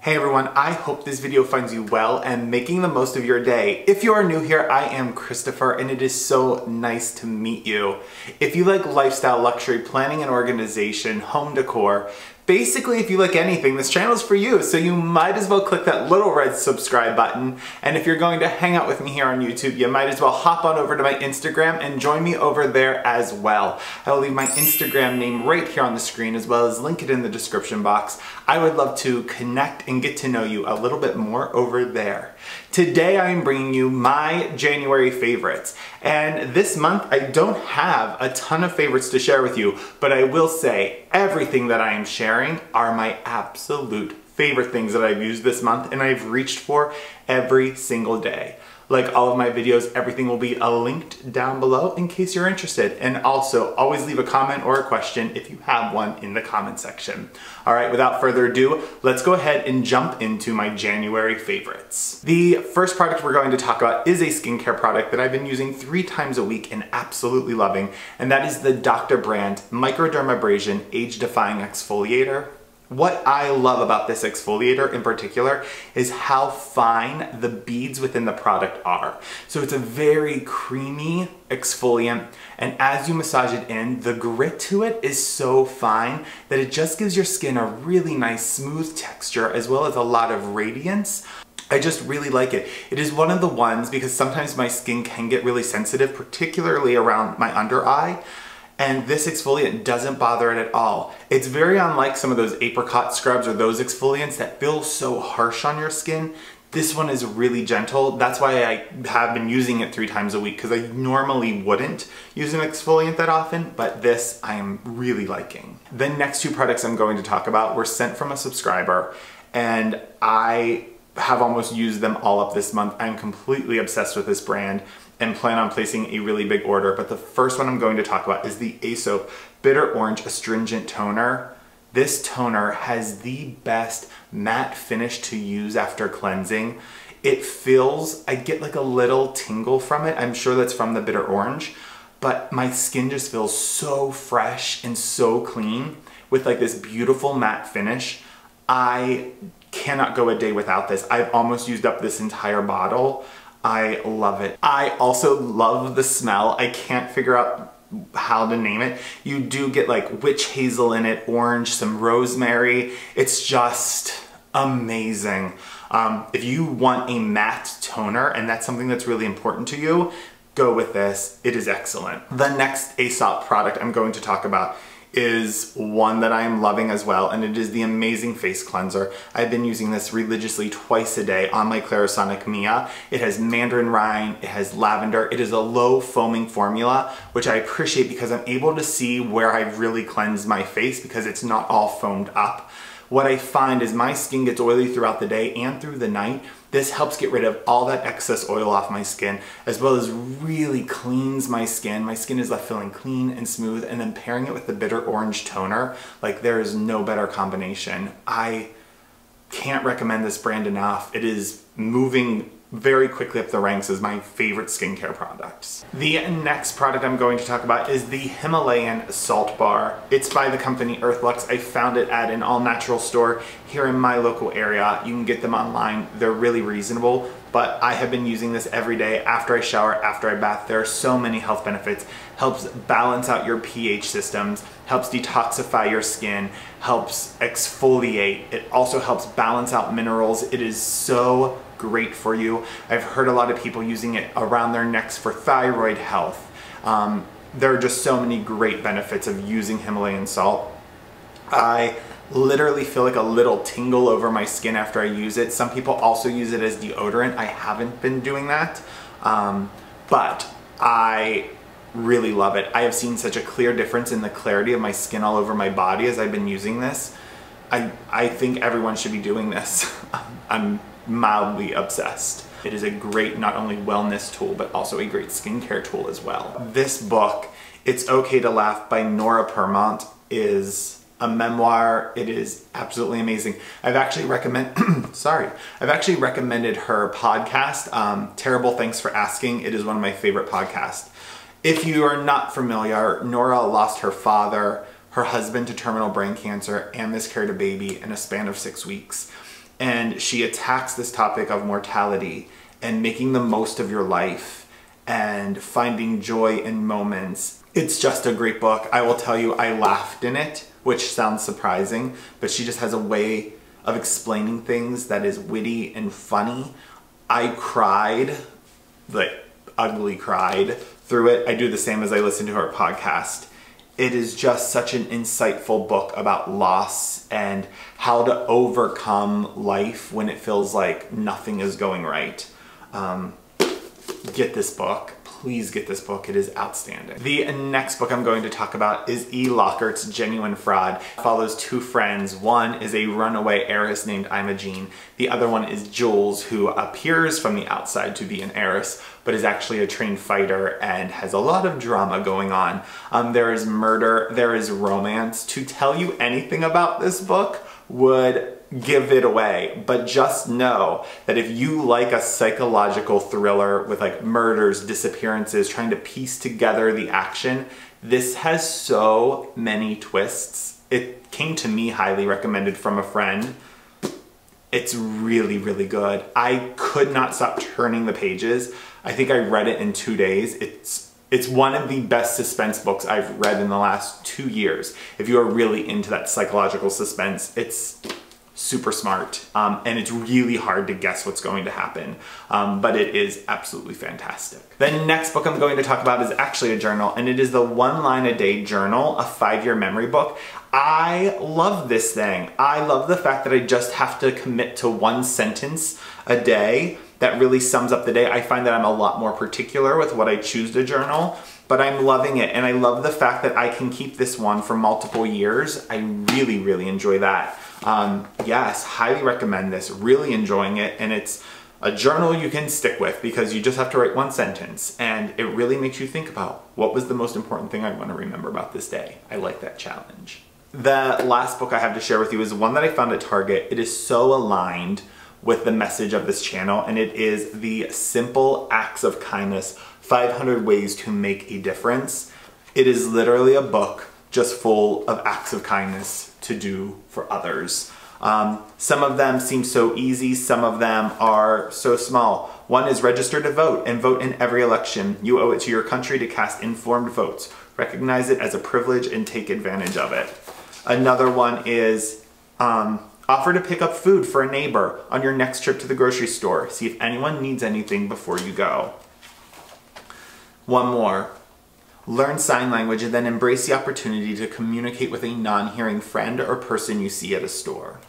Hey everyone, I hope this video finds you well and making the most of your day. If you are new here, I am Christopher and it is so nice to meet you. If you like lifestyle, luxury, planning and organization, home decor, basically if you like anything, this channel is for you, so you might as well click that little red subscribe button. And if you're going to hang out with me here on YouTube, you might as well hop on over to my Instagram and join me over there as well. I will leave my Instagram name right here on the screen as well as link it in the description box. I would love to connect and get to know you a little bit more over there. Today I am bringing you my January favorites. And this month I don't have a ton of favorites to share with you, but I will say everything that I am sharing are my absolute favorite things that I've used this month and I've reached for every single day. Like all of my videos, everything will be linked down below in case you're interested. And also, always leave a comment or a question if you have one in the comment section. All right, without further ado, let's go ahead and jump into my January favorites. The first product we're going to talk about is a skincare product that I've been using 3 times a week and absolutely loving, and that is the Dr. Brandt Microdermabrasion Age-Defying Exfoliator. What I love about this exfoliator in particular is how fine the beads within the product are. So it's a very creamy exfoliant, and as you massage it in, the grit to it is so fine that it just gives your skin a really nice smooth texture as well as a lot of radiance. I just really like it. It is one of the ones, because sometimes my skin can get really sensitive, particularly around my under eye. And this exfoliant doesn't bother it at all. It's very unlike some of those apricot scrubs or those exfoliants that feel so harsh on your skin. This one is really gentle. That's why I have been using it 3 times a week, because I normally wouldn't use an exfoliant that often, but this I am really liking. The next 2 products I'm going to talk about were sent from a subscriber, and I have almost used them all up this month. I'm completely obsessed with this brand and plan on placing a really big order. But the first one I'm going to talk about is the Aesop Bitter Orange Astringent Toner. This toner has the best matte finish to use after cleansing. It feels, I get like a little tingle from it. I'm sure that's from the bitter orange, but my skin just feels so fresh and so clean with like this beautiful matte finish. I cannot go a day without this. I've almost used up this entire bottle. I love it. I also love the smell. I can't figure out how to name it. You do get like witch hazel in it, orange, some rosemary. It's just amazing. If you want a matte toner and that's something that's really important to you, go with this. It is excellent. The next Aesop product I'm going to talk about is one that I am loving as well, and it is the Amazing Face Cleanser. I've been using this religiously twice a day on my Clarisonic Mia. It has mandarin rind, it has lavender, it is a low foaming formula, which I appreciate because I'm able to see where I've really cleansed my face because it's not all foamed up. What I find is my skin gets oily throughout the day and through the night. This helps get rid of all that excess oil off my skin, as well as really cleans my skin. My skin is left feeling clean and smooth, and then pairing it with the bitter orange toner, like there is no better combination. I can't recommend this brand enough. It is moving very quickly up the ranks as my favorite skincare products. The next product I'm going to talk about is the Himalayan Assault Bar. It's by the company Earthlux. I found it at an all-natural store here in my local area. You can get them online. They're really reasonable, but I have been using this every day after I shower, after I bath. There are so many health benefits. Helps balance out your pH systems, helps detoxify your skin, helps exfoliate. It also helps balance out minerals. It is so great for you. I've heard a lot of people using it around their necks for thyroid health. There are just so many great benefits of using Himalayan salt. I literally feel like a little tingle over my skin after I use it. Some people also use it as deodorant. I haven't been doing that, but I really love it. I have seen such a clear difference in the clarity of my skin all over my body as I've been using this. I think everyone should be doing this. I'm mildly obsessed. It is a great not only wellness tool, but also a great skincare tool as well. This book, It's Okay to Laugh by Nora Permont, is a memoir. It is absolutely amazing. I've actually recommended her podcast, Terrible Thanks for Asking. It is one of my favorite podcasts. If you are not familiar, Nora lost her father, her husband to terminal brain cancer, and miscarried a baby in a span of 6 weeks. and she attacks this topic of mortality and making the most of your life and finding joy in moments. It's just a great book. I will tell you, I laughed in it, which sounds surprising, but she just has a way of explaining things that is witty and funny. I cried, like ugly cried through it. I do the same as I listen to her podcast. It is just such an insightful book about loss and how to overcome life when it feels like nothing is going right. Get this book. Please get this book. It is outstanding. The next book I'm going to talk about is E. Lockhart's Genuine Fraud. It follows two friends. One is a runaway heiress named Imogene. The other one is Jules, who appears from the outside to be an heiress, but is actually a trained fighter and has a lot of drama going on. There is murder, there is romance. To tell you anything about this book would give it away, but just know that if you like a psychological thriller with like murders, disappearances, trying to piece together the action, this has so many twists. It came to me highly recommended from a friend. It's really, really good. I could not stop turning the pages. I think I read it in 2 days. It's one of the best suspense books I've read in the last 2 years. If you are really into that psychological suspense, it's super smart, and it's really hard to guess what's going to happen, but it is absolutely fantastic. The next book I'm going to talk about is actually a journal, and it is the One Line a Day Journal, a 5-year memory book. I love this thing. I love the fact that I just have to commit to 1 sentence a day that really sums up the day. I find that I'm a lot more particular with what I choose to journal, but I'm loving it, and I love the fact that I can keep this one for multiple years. I really, really enjoy that. Yes, highly recommend this. Really enjoying it, and it's a journal you can stick with because you just have to write 1 sentence, and it really makes you think about what was the most important thing I want to remember about this day. I like that challenge. The last book I have to share with you is one that I found at Target. It is so aligned with the message of this channel, and it is the Simple Acts of Kindness, 500 Ways to Make a Difference. It is literally a book just full of acts of kindness to do for others. Some of them seem so easy, some of them are so small. One is register to vote and vote in every election. You owe it to your country to cast informed votes. Recognize it as a privilege and take advantage of it. Another one is offer to pick up food for a neighbor on your next trip to the grocery store. See if anyone needs anything before you go. One more. Learn sign language and then embrace the opportunity to communicate with a non-hearing friend or person you see at a store.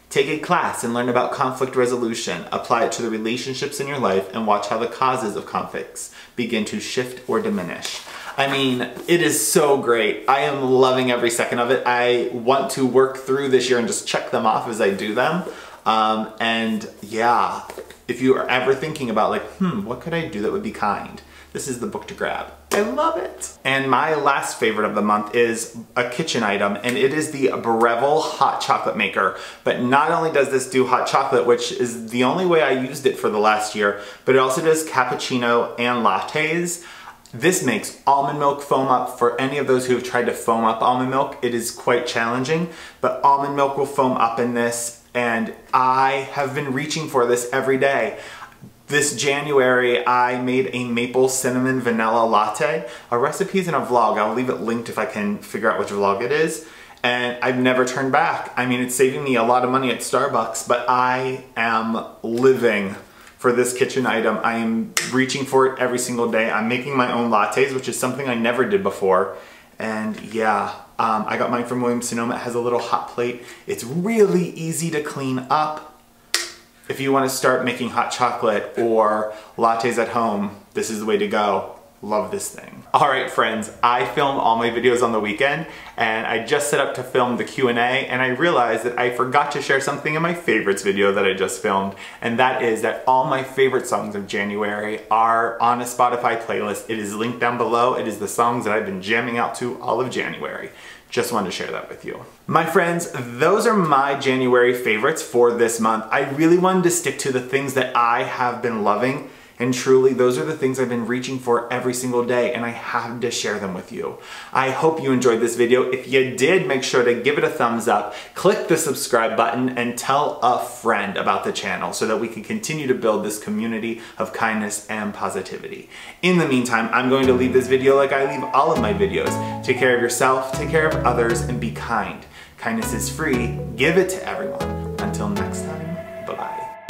Take a class and learn about conflict resolution. Apply it to the relationships in your life and watch how the causes of conflicts begin to shift or diminish. I mean, it is so great. I am loving every second of it. I want to work through this year and just check them off as I do them. And yeah, if you are ever thinking about like, what could I do that would be kind? This is the book to grab. I love it. And my last favorite of the month is a kitchen item, and it is the Breville hot chocolate maker. But not only does this do hot chocolate, which is the only way I used it for the last year, but it also does cappuccino and lattes. This makes almond milk foam up. For any of those who have tried to foam up almond milk, it is quite challenging, but almond milk will foam up in this, and I have been reaching for this every day. This January, I made a maple cinnamon vanilla latte. A recipe is in a vlog. I'll leave it linked if I can figure out which vlog it is. And I've never turned back. I mean, it's saving me a lot of money at Starbucks, but I am living for this kitchen item. I am reaching for it every single day. I'm making my own lattes, which is something I never did before. And yeah, I got mine from Williams-Sonoma. It has a little hot plate. It's really easy to clean up. If you want to start making hot chocolate or lattes at home, this is the way to go. Love this thing. All right, friends, I film all my videos on the weekend, and I just set up to film the Q&A, and I realized that I forgot to share something in my favorites video that I just filmed, and that is that all my favorite songs of January are on a Spotify playlist. It is linked down below. It is the songs that I've been jamming out to all of January. Just wanted to share that with you. My friends, those are my January favorites for this month. I really wanted to stick to the things that I have been loving And truly, those are the things I've been reaching for every single day, and I have to share them with you. I hope you enjoyed this video. If you did, make sure to give it a thumbs up, click the subscribe button, and tell a friend about the channel so that we can continue to build this community of kindness and positivity. In the meantime, I'm going to leave this video like I leave all of my videos. Take care of yourself, take care of others, and be kind. Kindness is free. Give it to everyone. Until next time, bye-bye.